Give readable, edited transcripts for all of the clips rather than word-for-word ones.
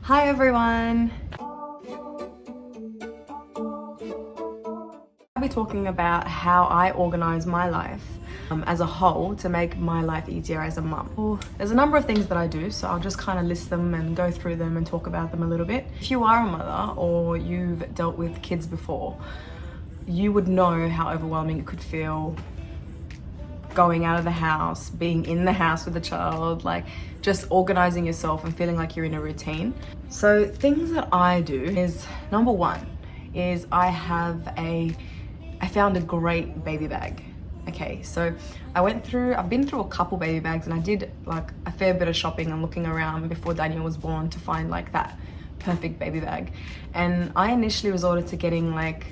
Hi everyone! I'll be talking about how I organise my life as a whole to make my life easier as a mum. Well, there's a number of things that I do, so I'll just kind of list them and go through them and talk about them a little bit. If you are a mother or you've dealt with kids before, you would know how overwhelming it could feel going out of the house, being in the house with a child, like just organizing yourself and feeling like you're in a routine. So things that I do is, number one is I found a great baby bag. Okay, so I've been through a couple baby bags, and I did like a fair bit of shopping and looking around before Daniel was born to find like that perfect baby bag. And I initially resorted to getting like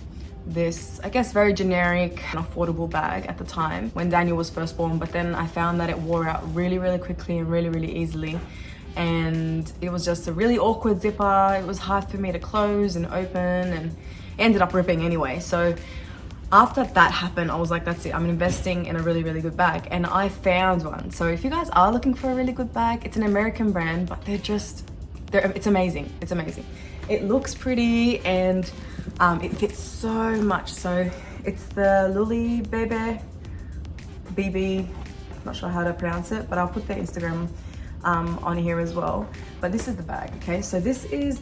this, I guess, very generic and affordable bag at the time when Daniel was first born, but then I found that it wore out really quickly and really easily, and it was just a really awkward zipper. It was hard for me to close and open, and it ended up ripping anyway. So after that happened, I was like, that's it, I'm investing in a really good bag, and I found one. So if you guys are looking for a really good bag, it's an American brand, but it's amazing. It's amazing. It looks pretty and it fits so much. So it's the Lily Bebe BB, not sure how to pronounce it, but I'll put their Instagram on here as well. But this is the bag, okay? So this is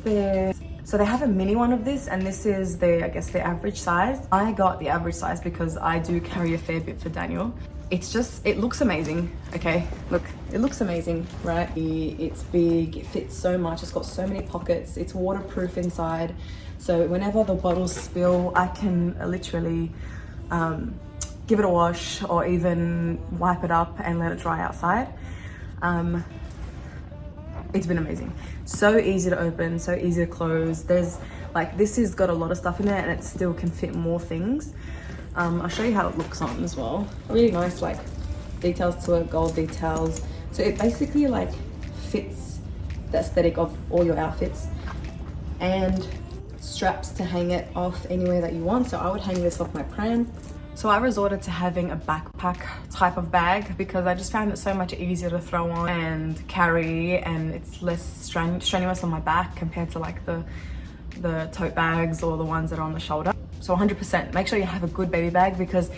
so they have a mini one of this, and this is I guess the average size. I got the average size because I do carry a fair bit for Daniel. It looks amazing, okay? Look, it looks amazing, right? It's big, it fits so much, it's got so many pockets, it's waterproof inside. So whenever the bottles spill, I can literally give it a wash or even wipe it up and let it dry outside. It's been amazing. So easy to open, so easy to close. This has got a lot of stuff in it, and it still can fit more things. I'll show you how it looks on as well. Really nice like details to it, gold details. So it basically like fits the aesthetic of all your outfits, and straps to hang it off anywhere that you want. So I would hang this off my pram. So I resorted to having a backpack type of bag because I just found it so much easier to throw on and carry, and it's less strenuous on my back compared to like the tote bags or the ones that are on the shoulder. So 100% make sure you have a good baby bag, because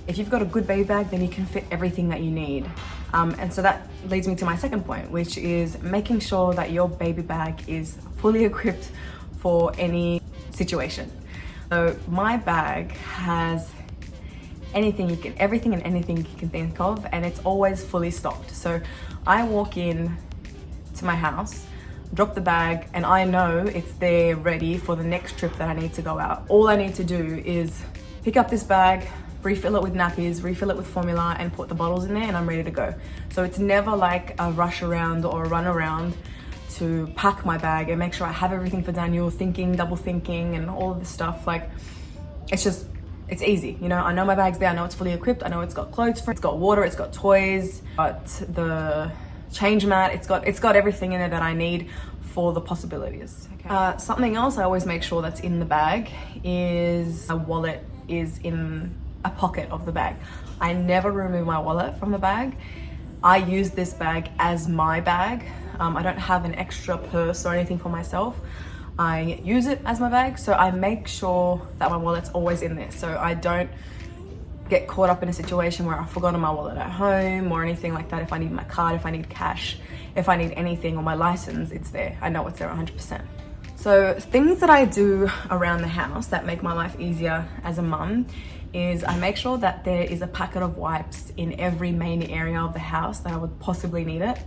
if you've got a good baby bag, then you can fit everything that you need. And so that leads me to my second point, which is making sure that your baby bag is fully equipped for any situation. So my bag has everything and anything you can think of, and it's always fully stocked. So I walk in to my house, drop the bag, and I know it's there ready for the next trip that I need to go out. All I need to do is pick up this bag, refill it with nappies, refill it with formula, and put the bottles in there, and I'm ready to go. So it's never like a rush around or a run around to pack my bag and make sure I have everything for Daniel, double thinking and all of this stuff. Like, it's easy, you know. I know my bag's there, I know it's fully equipped, I know it's got clothes for it, it's got water, it's got toys, but the change mat, it's got everything in there that I need for the possibilities. Okay. Something else I always make sure that's in the bag is a wallet is in a pocket of the bag. I never remove my wallet from the bag. I use this bag as my bag. I don't have an extra purse or anything for myself. I use it as my bag, so I make sure that my wallet's always in there, so I don't get caught up in a situation where I've forgotten my wallet at home or anything like that. If I need my card, if I need cash, if I need anything, or my license, it's there. I know it's there 100%. So things that I do around the house that make my life easier as a mum is I make sure that there is a packet of wipes in every main area of the house that I would possibly need it.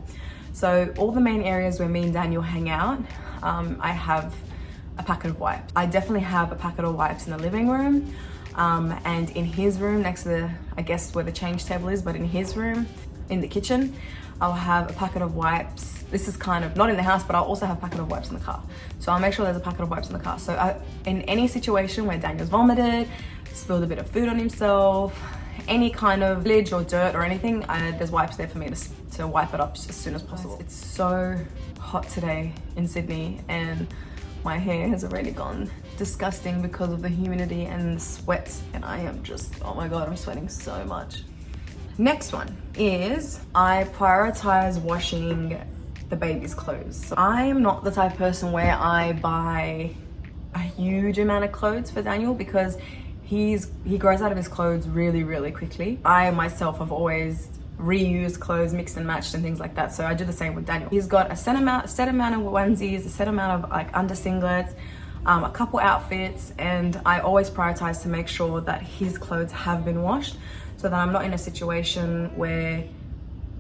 So all the main areas where me and Daniel hang out, I have a packet of wipes. I definitely have a packet of wipes in the living room, and in his room next to I guess where the change table is, but in his room, in the kitchen, I'll have a packet of wipes. This is kind of not in the house, but I'll also have a packet of wipes in the car. So I'll make sure there's a packet of wipes in the car. So in any situation where Daniel's vomited, spilled a bit of food on himself, any kind of village or dirt or anything, there's wipes there for me to wipe it up as soon as possible. It's so hot today in Sydney, and my hair has already gone disgusting because of the humidity and the sweat, and I am just, oh my god, I'm sweating so much. Next one is I prioritize washing the baby's clothes. So I'm not the type of person where I buy a huge amount of clothes for Daniel because he grows out of his clothes really, really quickly. I myself have always reused clothes, mixed and matched and things like that. So I do the same with Daniel. He's got a set amount of onesies, a set amount of like under singlets, a couple outfits, and I always prioritize to make sure that his clothes have been washed so that I'm not in a situation where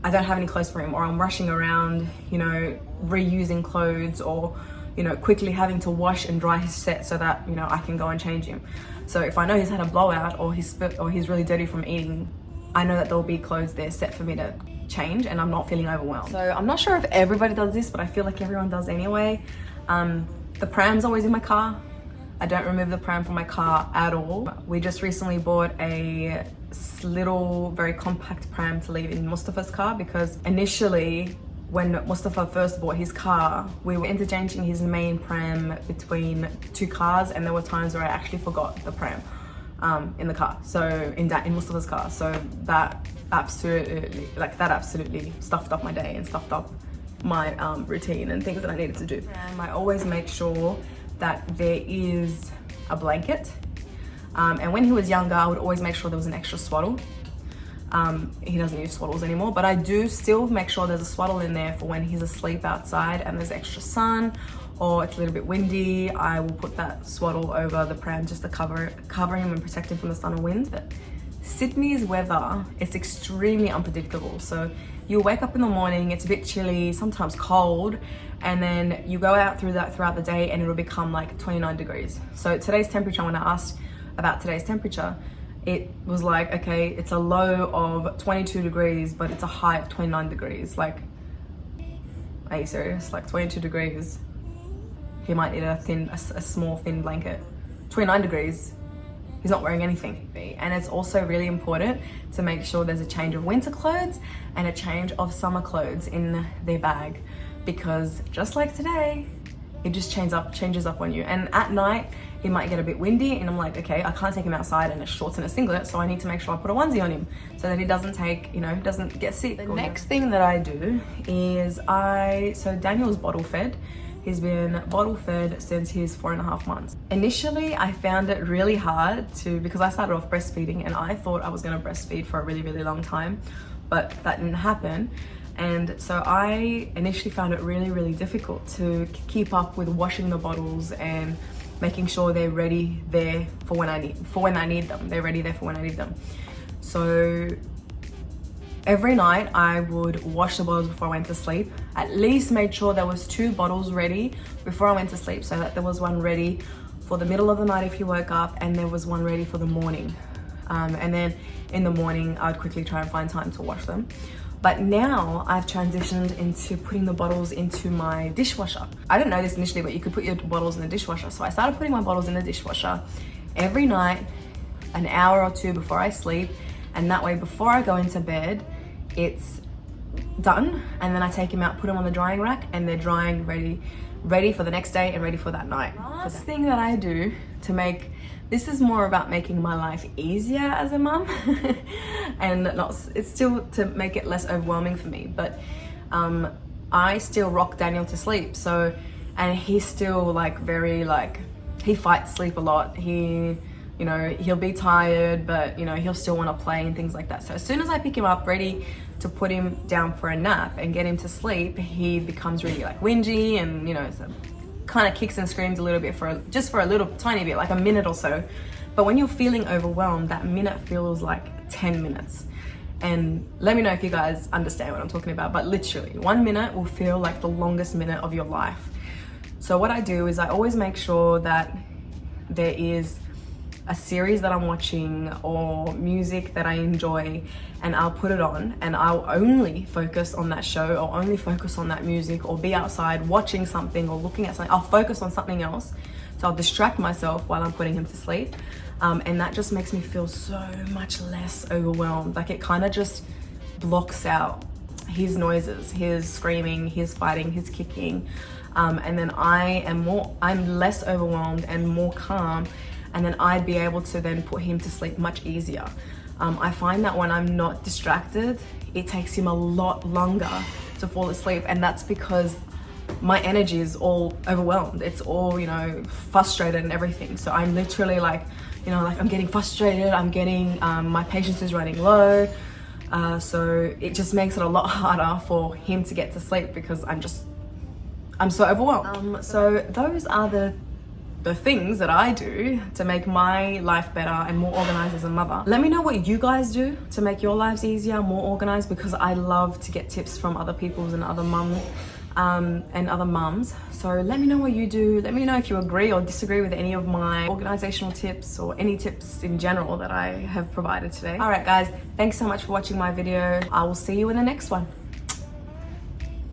I don't have any clothes for him, or I'm rushing around, you know, reusing clothes, or, you know, quickly having to wash and dry his set so that, you know, I can go and change him. So if I know he's had a blowout or he's really dirty from eating, I know that there'll be clothes there set for me to change and I'm not feeling overwhelmed. So I'm not sure if everybody does this, but I feel like everyone does anyway. The pram's always in my car. I don't remove the pram from my car at all. We just recently bought a little, very compact pram to leave in Mustafa's car because initially, when Mustafa first bought his car, we were interchanging his main pram between 2 cars, and there were times where I actually forgot the pram in the car, so in Mustafa's car. So that absolutely stuffed up my day and stuffed up my routine and things that I needed to do. I always make sure that there is a blanket, and when he was younger, I would always make sure there was an extra swaddle. He doesn't use swaddles anymore, but I do still make sure there's a swaddle in there for when he's asleep outside and there's extra sun or it's a little bit windy. I will put that swaddle over the pram just to cover him and protect him from the sun or wind. But Sydney's weather, it's extremely unpredictable. So you'll wake up in the morning, it's a bit chilly, sometimes cold, and then you go out throughout the day and it'll become like 29 degrees. So today's temperature, when I asked about today's temperature, it was like, okay, it's a low of 22 degrees, but it's a high of 29 degrees. Like, are you serious? Like 22 degrees, he might need a small thin blanket. 29 degrees, he's not wearing anything. And it's also really important to make sure there's a change of winter clothes and a change of summer clothes in their bag, because just like today, it just changes up on you. And at night, it might get a bit windy and I'm like, okay, I can't take him outside in a shorts and a singlet, so I need to make sure I put a onesie on him so that he doesn't doesn't get sick. The next thing that I do is so Daniel's bottle fed. He's been bottle fed since he's 4.5 months. Initially, I found it really hard because I started off breastfeeding and I thought I was gonna breastfeed for a really, really long time, but that didn't happen. And so I initially found it really, really difficult to keep up with washing the bottles and making sure they're ready there for when I need them. They're ready there for when I need them. So every night I would wash the bottles before I went to sleep. At least made sure there was 2 bottles ready before I went to sleep, so that there was one ready for the middle of the night if you woke up, and there was one ready for the morning. And then in the morning, I would quickly try and find time to wash them. But now I've transitioned into putting the bottles into my dishwasher. I didn't know this initially, but you could put your bottles in the dishwasher. So I started putting my bottles in the dishwasher every night, an hour or 2 before I sleep. And that way, before I go into bed, it's done. And then I take them out, put them on the drying rack, and they're drying, ready for the next day and ready for that night. Last thing that I do this is more about making my life easier as a mum and it's still to make it less overwhelming for me, but I still rock Daniel to sleep. So, and he's still he fights sleep a lot. He'll be tired, but he'll still want to play and things like that. So as soon as I pick him up ready to put him down for a nap and get him to sleep, he becomes really whingy and kind of kicks and screams a little bit for a little tiny bit, like a minute or so. But when you're feeling overwhelmed, that minute feels like 10 minutes. And let me know if you guys understand what I'm talking about, but literally 1 minute will feel like the longest minute of your life. So what I do is I always make sure that there is a series that I'm watching or music that I enjoy, and I'll put it on and I'll only focus on that show or only focus on that music, or be outside watching something or looking at something. I'll focus on something else. So I'll distract myself while I'm putting him to sleep. And that just makes me feel so much less overwhelmed. Like it kind of just blocks out his noises, his screaming, his fighting, his kicking. And then I'm less overwhelmed and more calm. And then I'd be able to then put him to sleep much easier. I find that when I'm not distracted, it takes him a lot longer to fall asleep, and that's because my energy is all overwhelmed. It's all, you know, frustrated and everything. So I'm literally like, you know, like I'm getting frustrated, I'm getting, my patience is running low. So it just makes it a lot harder for him to get to sleep because I'm so overwhelmed. So those are the things that I do to make my life better and more organized as a mother. Let me know what you guys do to make your lives easier, more organized, because I love to get tips from other people's and other mums. And other mums. So let me know what you do. Let me know if you agree or disagree with any of my organizational tips or any tips in general that I have provided today. All right, guys, thanks so much for watching my video. I will see you in the next one.